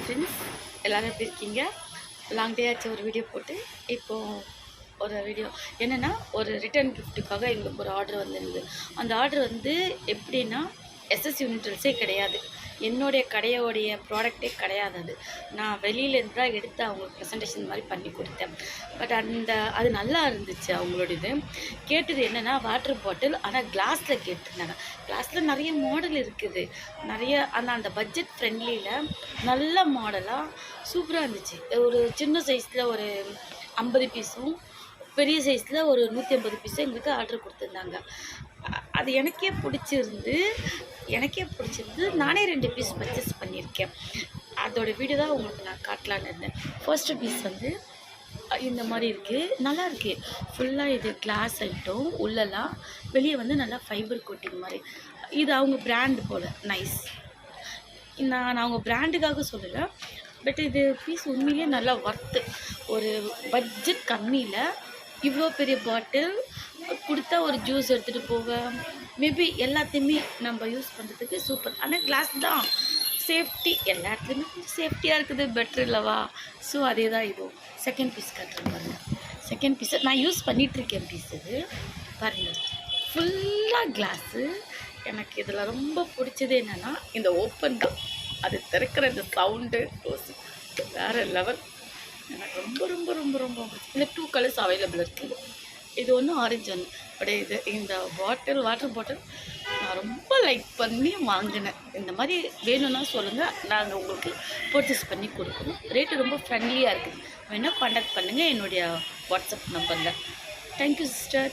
Hi friends, எல்லோரும் எப்படி இருக்கீங்க? லாங் டே ஆச்சு ஒரு வீடியோ போட்டு. இப்போது ஒரு வீடியோ என்னென்னா, ஒரு ரிட்டர்ன் கிஃப்ட்டுக்காக எங்களுக்கு ஒரு ஆர்டர் வந்துருந்தது. அந்த ஆர்டர் வந்து எப்படின்னா, எஸ்எஸ் யூனிட்டல்ஸே கிடையாது, என்னுடைய கடையோடைய ப்ராடக்டே கிடையாது. அது நான் வெளியிலேருந்து தான் எடுத்து அவங்களுக்கு ப்ரெசன்டேஷன் மாதிரி பண்ணி கொடுத்தேன். பட் அது நல்லா இருந்துச்சு. அவங்களோட இது கேட்டது என்னென்னா, வாட்டர் பாட்டில், ஆனால் கிளாஸில் கேட்டிருந்தாங்க. கிளாஸில் நிறைய மாடல் இருக்குது, நிறைய. ஆனால் அந்த பட்ஜெட் ஃப்ரெண்ட்லியில் நல்ல மாடலாக சூப்பராக இருந்துச்சு. ஒரு சின்ன சைஸில் ஒரு 50 பீஸும், பெரிய சைஸில் ஒரு 150 பீஸும் எங்களுக்கு ஆர்டர் கொடுத்துருந்தாங்க. அது எனக்கே பிடிச்சிருந்து நானே 2 பீஸ் பர்ச்சேஸ் பண்ணியிருக்கேன். அதோடய வீடியோ தான் உங்களுக்கு நான் காட்டலான்னு இருந்தேன். ஃபர்ஸ்ட்டு பீஸ் வந்து இந்த மாதிரி இருக்குது, நல்லா இருக்குது. ஃபுல்லாக இது கிளாஸ் ஐட்டம், உள்ளெல்லாம் வெளியே வந்து நல்லா ஃபைபர் கோட்டிங் மாதிரி. இது அவங்க பிராண்டு போல், நைஸ். நான் அவங்க பிராண்டுக்காக சொல்லலை, பட் இது பீஸ் உண்மையிலே நல்லா ஒர்த்து. ஒரு பட்ஜெட் கம்மியில் இவ்வளோ பெரிய பாட்டில் கொடுத்தா ஒரு ஜூஸ் எடுத்துகிட்டு போக, மேபி எல்லாத்தையுமே நம்ம யூஸ் பண்ணுறதுக்கு சூப்பர். ஆனால் கிளாஸ் தான் சேஃப்டி, எல்லா இடத்துலையுமே கொஞ்சம் சேஃப்டியாக இருக்குது, பெட்ரு இல்லவா? ஸோ அதே தான் இதுவும். செகண்ட் பீஸ் காட்டுறேன் பாருங்கள். செகண்ட் பீஸை நான் யூஸ் பண்ணிகிட்ருக்கேன். பீஸ் இது பாருங்கள், ஃபுல்லாக கிளாஸு. எனக்கு இதில் ரொம்ப பிடிச்சது என்னென்னா, இந்த ஓப்பன் தான், அது திறக்கிற இந்த சவுண்டு வேறு லெவல். எனக்கு ரொம்ப ரொம்ப ரொம்ப ரொம்ப பிடிச்சி. இந்த 2 கலர்ஸ் அவைலபிள் இருக்குது. இது ஒன்று, ஆரஞ்சு ஒன்று. அப்படியே இது இந்த பாட்டில், வாட்டர் பாட்டில் நான் ரொம்ப லைக் பண்ணி வாங்கினேன். இந்த மாதிரி வேணும்னா சொல்லுங்கள், நாங்கள் உங்களுக்கு பர்ச்சேஸ் பண்ணி கொடுக்குறோம். ரேட்டு ரொம்ப ஃப்ரெண்ட்லியாக இருக்குது. வேணால் கான்டாக்ட் பண்ணுங்கள் என்னுடைய வாட்ஸ்அப் நம்பரில். Thank you sister.